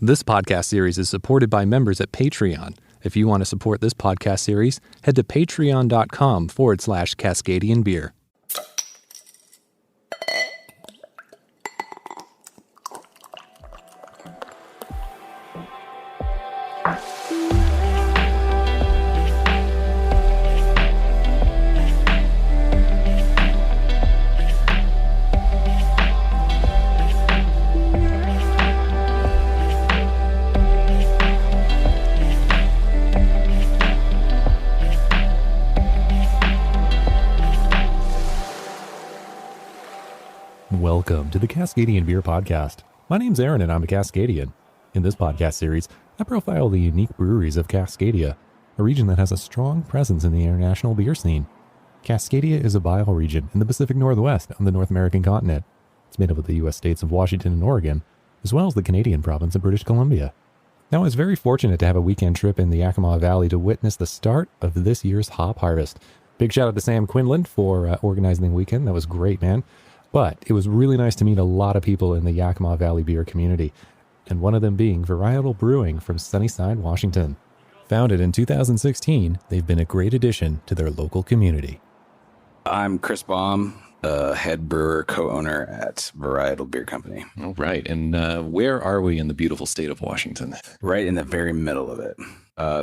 This podcast series is supported by members at Patreon. If you want to support this podcast series, head to patreon.com/Cascadian Beer. Welcome to the Cascadian Beer Podcast. My name's Aaron and I'm a Cascadian. In this podcast series, I profile the unique breweries of Cascadia, a region that has a strong presence in the international beer scene. Cascadia is a bioregion in the Pacific Northwest on the North American continent. It's made up of the U.S. states of Washington and Oregon, as well as the Canadian province of British Columbia. Now, I was very fortunate to have a weekend trip in the Yakima Valley to witness the start of this year's hop harvest. Big shout out to Sam Quinlan for organizing the weekend. That was great, man. But it was really nice to meet a lot of people in the Yakima Valley beer community, and one of them being Varietal Brewing from Sunnyside, Washington. Founded in 2016, they've been a great addition to their local community. I'm Chris Baum, head brewer, co-owner at Varietal Beer Company. All right. And where are we in the beautiful state of Washington? Right in the very middle of it.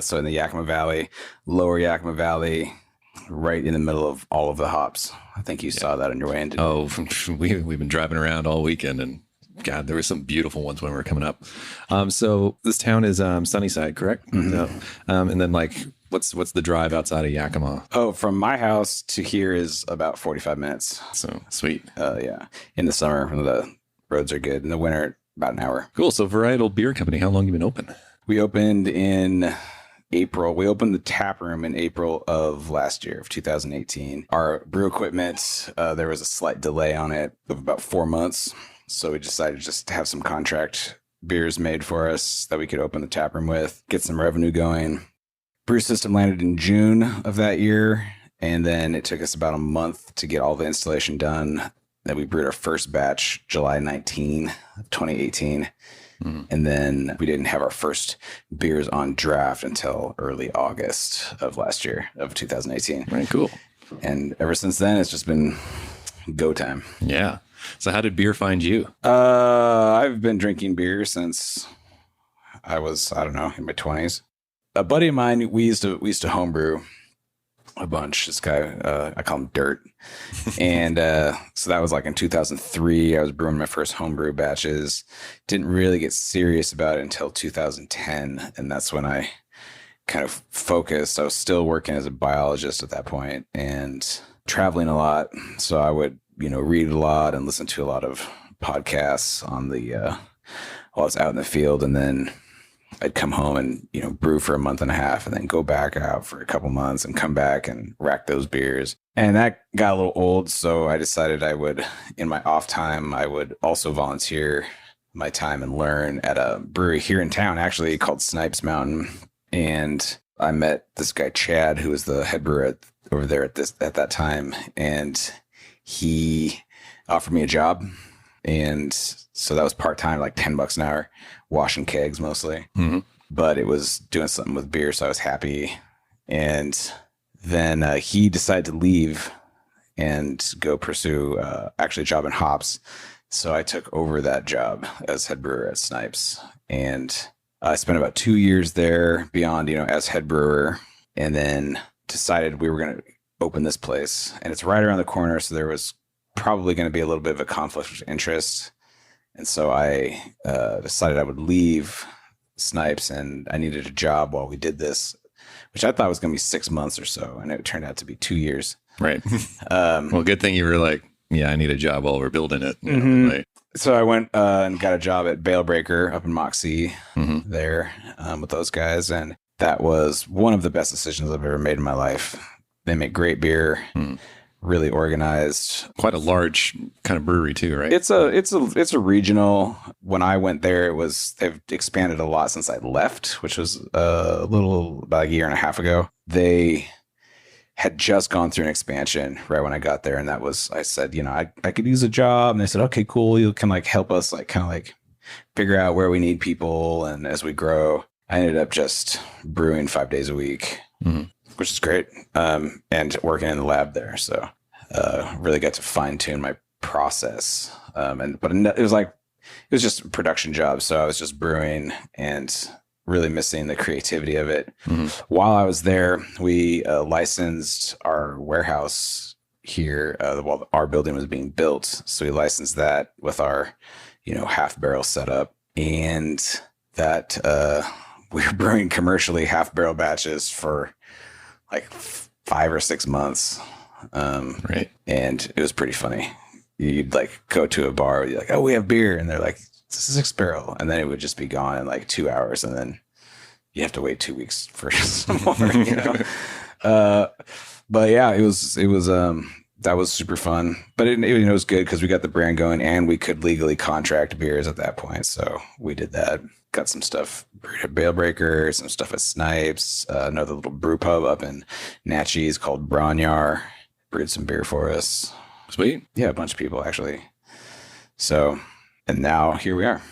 So in the Yakima Valley, lower Yakima Valley, right in the middle of all of the hops. I think you saw that on your way in. We've been driving around all weekend, and God, there were some beautiful ones when we were coming up. So this town is Sunnyside, correct? Mm-hmm. So, and then what's the drive outside of Yakima? Oh, from my house to here is about 45 minutes. So sweet. Yeah. In the summer, when the roads are good. In the winter, about an hour. Cool. So Varietal Beer Company, how long have you been open? We opened in April. We opened the tap room in April of last year, of 2018. Our brew equipment, there was a slight delay on it of about 4 months. So we decided just to have some contract beers made for us that we could open the tap room with, get some revenue going. Brew system landed in June of that year. And then it took us about a month to get all the installation done. Then we brewed our first batch July 19, 2018. And then we didn't have our first beers on draft until early August of last year, of 2018. Right, cool. And ever since then, it's just been go time. Yeah. So how did beer find you? I've been drinking beer since I was, in my 20s. A buddy of mine, we used to homebrew a bunch. This guy, I call him Dirt. And so that was like in 2003. I was brewing my first homebrew batches. Didn't really get serious about it until 2010. And that's when I kind of focused. I was still working as a biologist at that point and traveling a lot. So I would, read a lot and listen to a lot of podcasts on while I was out in the field. And then I'd come home and, brew for a month and a half and then go back out for a couple months and come back and rack those beers. And that got a little old. So I decided I would, in my off time, I would also volunteer my time and learn at a brewery here in town, actually called Snipes Mountain. And I met this guy, Chad, who was the head brewer over there at that time. And he offered me a job. And so that was part-time, like $10 an hour, washing kegs mostly. Mm-hmm. But it was doing something with beer, so I was happy. And then he decided to leave and go pursue actually a job in hops. So I took over that job as head brewer at Snipes. And I spent about 2 years there beyond, as head brewer. And then decided we were going to open this place. And it's right around the corner, so there was probably going to be a little bit of a conflict of interest. And so I decided I would leave Snipes, and I needed a job while we did this, which I thought was going to be 6 months or so. And it turned out to be 2 years. Right. Well, good thing you were like, yeah, I need a job while we're building it. Mm-hmm. Right. So I went and got a job at Bale Breaker up in Moxie there with those guys. And that was one of the best decisions I've ever made in my life. They make great beer. Really organized. Quite a large kind of brewery too, right? It's a regional. When I went there, they've expanded a lot since I left, which was about a year and a half ago. They had just gone through an expansion right when I got there, and I said, I could use a job, and they said, okay, cool, you can help us kind of figure out where we need people. And as we grow, I ended up just brewing 5 days a week, which is great. And working in the lab there. So really got to fine tune my process. But it was just a production job. So I was just brewing and really missing the creativity of it. While I was there, we licensed our warehouse here while our building was being built. So we licensed that with our, half barrel setup, and that we were brewing commercially half barrel batches for like 5 or 6 months. Right. And it was pretty funny. You'd like go to a bar, you're like, oh, we have beer. And they're like, it's a 6 barrel. And then it would just be gone in like 2 hours. And then you have to wait 2 weeks for some more, but yeah, it was that was super fun, but it was good because we got the brand going and we could legally contract beers at that point. So we did that, got some stuff brewed at Bale Breaker, some stuff at Snipes, another little brew pub up in Natchez called Bronyar, brewed some beer for us. Sweet. Yeah, a bunch of people actually. So, and now here we are.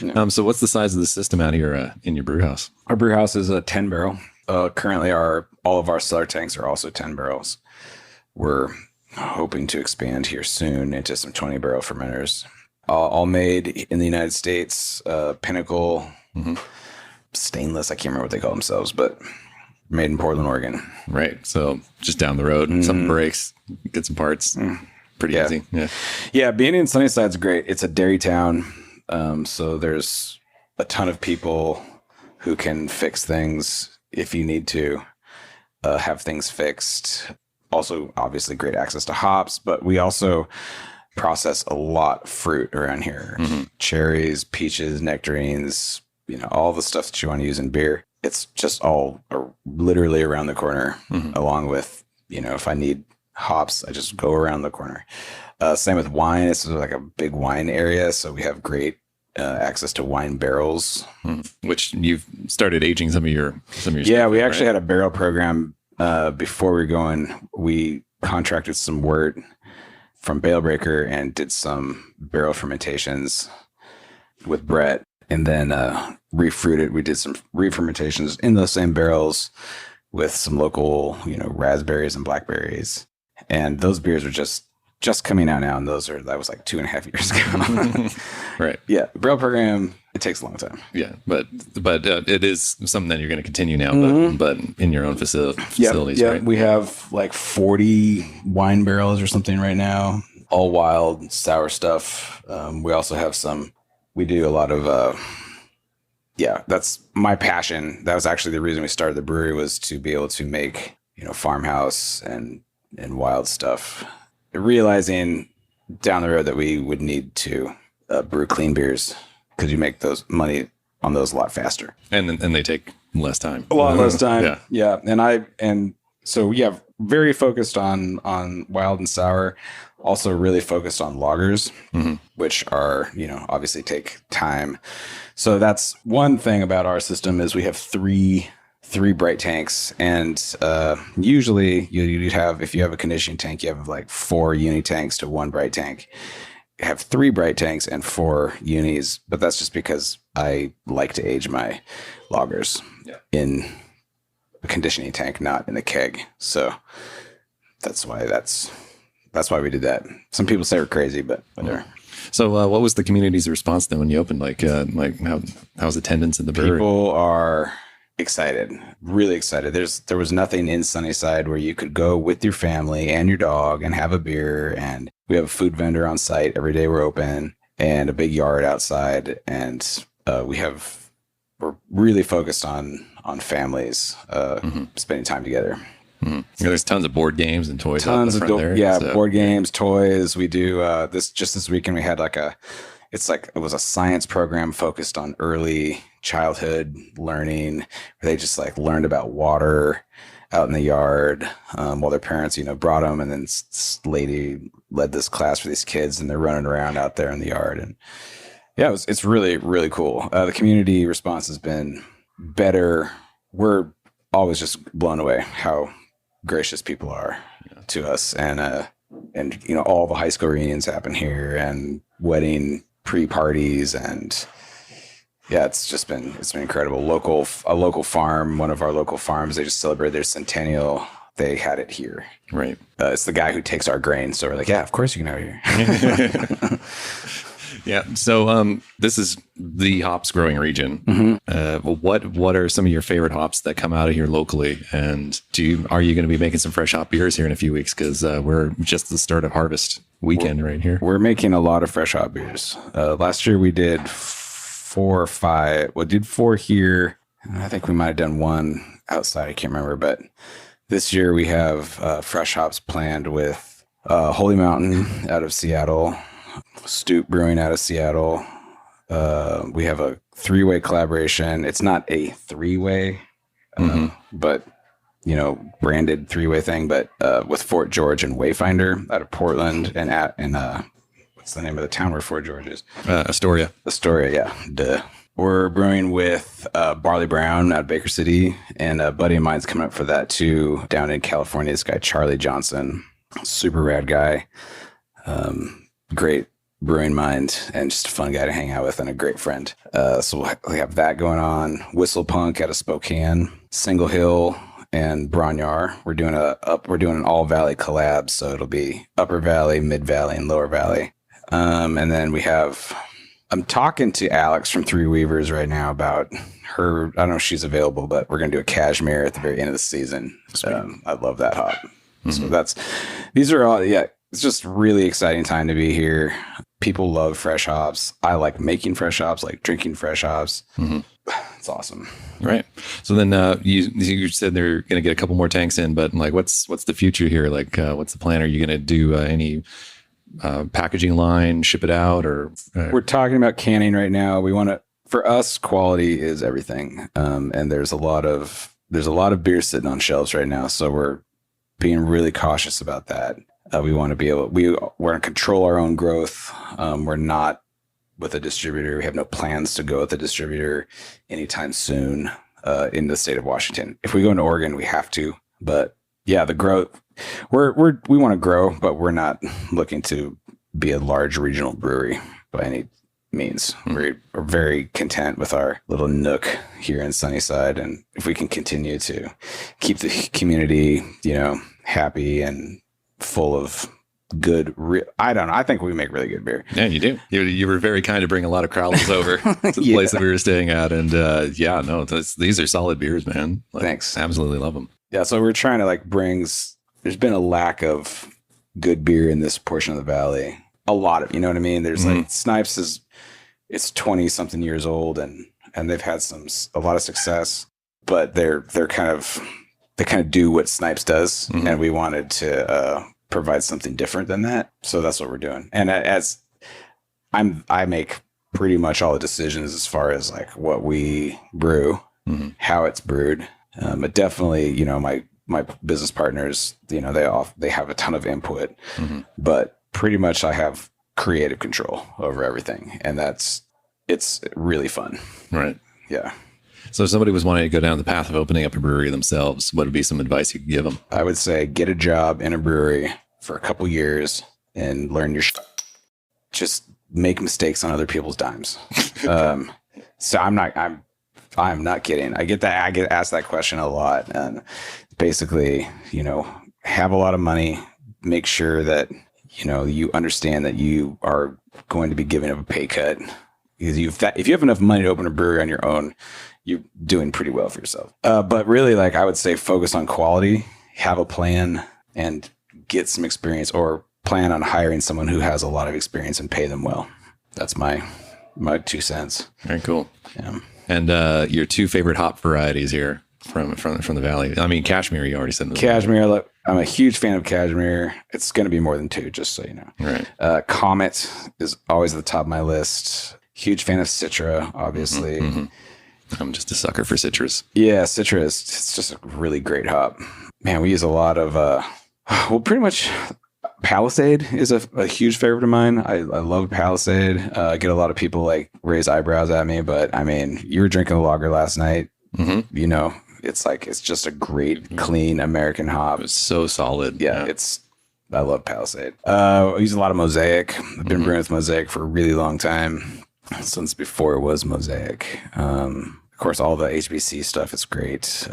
Yeah. So what's the size of the system out here in your brew house? Our brew house is a 10 barrel. Currently all of our cellar tanks are also 10 barrels. We're hoping to expand here soon into some 20 barrel fermenters, all made in the United States. Pinnacle, stainless. I can't remember what they call themselves, but made in Portland, Oregon. Right. So just down the road, something breaks, get some parts. Pretty easy. Yeah. Being in Sunnyside is great. It's a dairy town. So there's a ton of people who can fix things if you need to have things fixed. Also, obviously, great access to hops, but we also process a lot of fruit around here. Cherries, peaches, nectarines, all the stuff that you want to use in beer. It's just all literally around the corner, along with, if I need hops, I just go around the corner. Same with wine. It's like a big wine area, so we have great access to wine barrels. Which you've started aging some of your Yeah, we actually had a barrel program before we were going. We contracted some wort from Bale Breaker and did some barrel fermentations with Brett, and then refruited. We did some re-fermentations in those same barrels with some local, raspberries and blackberries. And those beers are just coming out now, and that was like 2.5 years ago. Right. Yeah. The barrel program, it takes a long time. Yeah. But it is something that you're going to continue now, but in your own facilities, yeah. right? We have like 40 wine barrels or something right now, all wild, sour stuff. We also have we do a lot of, that's my passion. That was actually the reason we started the brewery, was to be able to make, farmhouse and wild stuff. Realizing down the road that we would need to brew clean beers, because you make those money on those a lot faster, and they take less time. A lot less time. Yeah. And so very focused on wild and sour. Also really focused on lagers, which are obviously take time. So that's one thing about our system, is we have three bright tanks, and usually you'd have, if you have a conditioning tank, you have like 4 uni tanks to 1 bright tank. You have 3 bright tanks and 4 unis, but that's just because I like to age my lagers in a conditioning tank, not in a keg. So that's why we did that. Some people say we're crazy, but whatever. So what was the community's response then when you opened? Like how's attendance in the brewery? People are excited, really excited. There was nothing in Sunnyside where you could go with your family and your dog and have a beer. And we have a food vendor on site every day we're open, and a big yard outside. And we're really focused on families spending time together. There's tons of board games and toys. Board games, toys. We do this weekend. We had it was a science program focused on early childhood learning, where they just learned about water out in the yard while their parents brought them, and then this lady led this class for these kids, and they're running around out there in the yard. And it's really, really cool. The community response has been better. We're always just blown away how gracious people are to us, and all the high school reunions happen here, and wedding pre-parties, and yeah, it's been incredible. A local farm, one of our local farms, they just celebrated their centennial. They had it here. Right. It's the guy who takes our grain. So we're like, yeah, of course you can have it here. Yeah. So this is the hops growing region. What are some of your favorite hops that come out of here locally? And are you going to be making some fresh hop beers here in a few weeks? Because we're just at the start of harvest weekend right here. We're making a lot of fresh hop beers. Last year we did 4 or 5. We did 4 here. I think we might have done 1 outside. I can't remember. But this year we have fresh hops planned with Holy Mountain out of Seattle, Stoop Brewing out of Seattle. We have a 3-way collaboration. It's not a 3-way, but branded 3-way thing. But with Fort George and Wayfinder out of Portland, and what's the name of the town where Fort George is? Astoria. Astoria, yeah. Duh. We're brewing with Barley Brown out of Baker City, and a buddy of mine's coming up for that too down in California. This guy Charlie Johnson, super rad guy. Great brewing mind and just a fun guy to hang out with and a great friend. So we have that going on. Whistle Punk out of Spokane, Single Hill and Bronyar. We're doing an all valley collab, so it'll be Upper Valley, Mid Valley, and Lower Valley. And then I'm talking to Alex from Three Weavers right now about her. I don't know if she's available, but we're gonna do a cashmere at the very end of the season. I love that hop. So these are all, yeah. It's just really exciting time to be here. People love fresh hops. I like making fresh hops, like drinking fresh hops. It's awesome. Right. So then you said they're going to get a couple more tanks in, but like, what's the future here? Like, what's the plan? Are you going to do any packaging line, ship it out, or? We're talking about canning right now. For us, quality is everything. And there's a lot of beer sitting on shelves right now. So we're being really cautious about that. We want to be we're going to control our own growth. We're not with a distributor. We have no plans to go with a distributor anytime soon in the state of Washington. If we go into Oregon, we have to. But yeah, the growth, we want to grow, but we're not looking to be a large regional brewery by any means. We're very content with our little nook here in Sunnyside. And if we can continue to keep the community, happy and full of good, I don't know. I think we make really good beer. Yeah, you do. You were very kind to bring a lot of crowds over to the place that we were staying at. And these are solid beers, man. Thanks. Absolutely love them. Yeah. So we're trying to there's been a lack of good beer in this portion of the valley. A lot of, you know what I mean? There's like Snipes it's 20 something years old and they've had a lot of success, but they kind of do what Snipes does. And we wanted to provide something different than that. So that's what we're doing. And as I make pretty much all the decisions as far as like what we brew, how it's brewed. But definitely, my business partners, they have a ton of input, but pretty much I have creative control over everything. And it's really fun. Right. Yeah. So if somebody was wanting to go down the path of opening up a brewery themselves, what would be some advice you could give them? I would say get a job in a brewery for a couple years and learn your just make mistakes on other people's dimes. So I'm not kidding. I get asked that question a lot. And basically, have a lot of money, make sure that, you understand that you are going to be giving up a pay cut. Because if you have enough money to open a brewery on your own, you're doing pretty well for yourself. But really, I would say focus on quality, have a plan, and get some experience, or plan on hiring someone who has a lot of experience and pay them well. That's my 2 cents. Very cool. Yeah. And your 2 favorite hop varieties here from the valley. I mean, Cashmere, you already said. Cashmere. I'm a huge fan of Cashmere. It's going to be more than 2, just so you know. Right. Comet is always at the top of my list. Huge fan of Citra, obviously. I'm just a sucker for citrus. Yeah, Citra it's just a really great hop. Man, we use a lot of, pretty much Palisade is a huge favorite of mine. I love Palisade. I get a lot of people raise eyebrows at me, but I mean, you were drinking a lager last night. It's just a great, clean American hop. It's so solid. Yeah. It's I love Palisade. I use a lot of Mosaic. I've been brewing with Mosaic for a really long time, since before it was Mosaic. Of course, all the HBC stuff is great.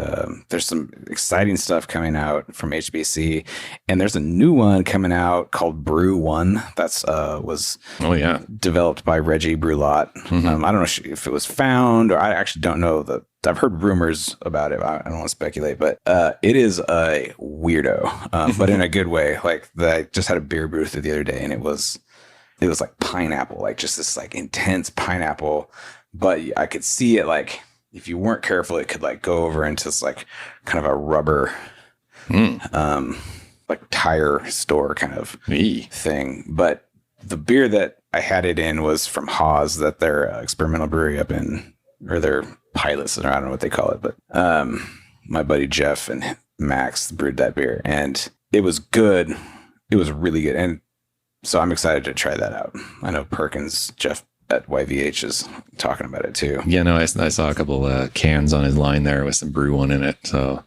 There's some exciting stuff coming out from HBC, and there's a new one coming out called Brew One. That's was developed by Reggie Brulot. I don't know if it was found, or I actually don't know. I've heard rumors about it. I don't want to speculate, but it is a weirdo, but in a good way. Like I just had a beer brew through the other day, and it was like pineapple, like just this like intense pineapple. But I could see it like, if you weren't careful, it could like go over into this like kind of a rubber, like tire store kind of thing. But the beer that I had it in was from HOOH, that their experimental brewery up in, or their pilots, or I don't know what they call it. But my buddy Jeff and Max brewed that beer, and it was good. It was really good. And so I'm excited to try that out. I know Jeff at YVH is talking about it too. Yeah, no, I saw a couple cans on his line there with some Brew One in it. So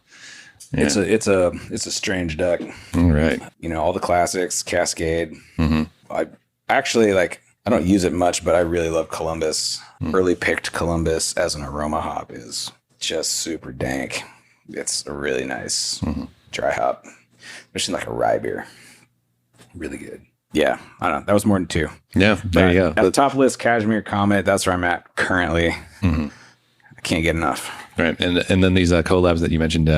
yeah. It's a strange duck. All right. You know, all the classics, Cascade. I actually I don't use it much, but I really love Columbus. Early picked Columbus as an aroma hop is just super dank. It's a really nice dry hop, especially like a rye beer. Really good. Yeah, I don't know. That was more than 2. Yeah, there you go. At the top list, Cashmere Comet. That's where I'm at currently. I can't get enough. Right, and then these collabs that you mentioned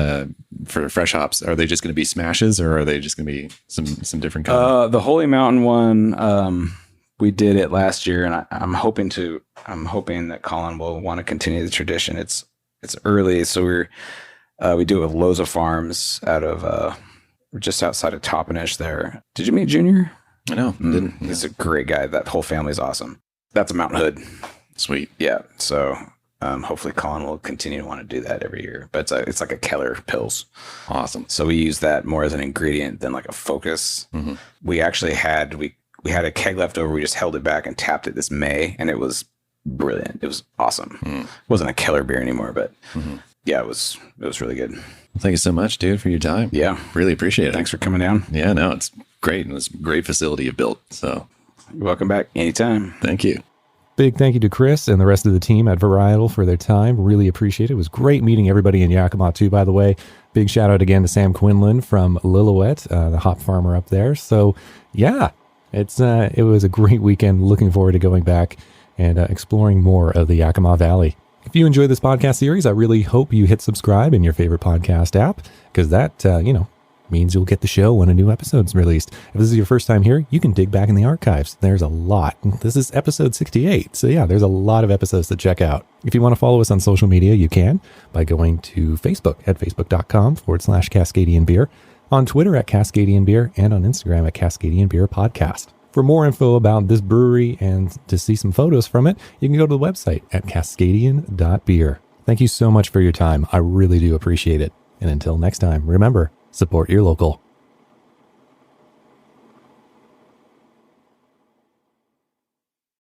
for fresh hops, are they just going to be smashes, or are they just going to be some different kinds? The Holy Mountain one, we did it last year, and I'm hoping that Colin will want to continue the tradition. It's early, so we do it with Loza Farms out of we're just outside of Toppenish there. Did you meet Junior? I know. Didn't. He's a great guy. That whole family's awesome. That's a Mountain Hood. Sweet. Yeah. So hopefully Colin will continue to want to do that every year. But it's like a Keller Pils. Awesome. So we use that more as an ingredient than like a focus. We actually had we had a keg left over. We just held it back and tapped it this May, and it was brilliant. It was awesome. It wasn't a Keller beer anymore, but yeah, it was really good. Well, thank you so much, dude, for your time. Yeah. Really appreciate it. Thanks for coming down. Yeah, no, it's great. And it's a great facility you built. So you're welcome back anytime. Thank you. Big thank you to Chris and the rest of the team at Varietal for their time. Really appreciate it. It was great meeting everybody in Yakima too, by the way. Big shout out again to Sam Quinlan from Lillooet, the hop farmer up there. So yeah, it was a great weekend. Looking forward to going back and exploring more of the Yakima Valley. If you enjoy this podcast series, I really hope you hit subscribe in your favorite podcast app, because that, means you'll get the show when a new episode's released. If this is your first time here, you can dig back in the archives. There's a lot. This is episode 68. So yeah, there's a lot of episodes to check out. If you want to follow us on social media, you can by going to Facebook at facebook.com/Cascadian Beer, on Twitter at Cascadian Beer, and on Instagram at Cascadian Beer Podcast. For more info about this brewery and to see some photos from it, you can go to the website at cascadian.beer. Thank you so much for your time. I really do appreciate it. And until next time, remember, support your local.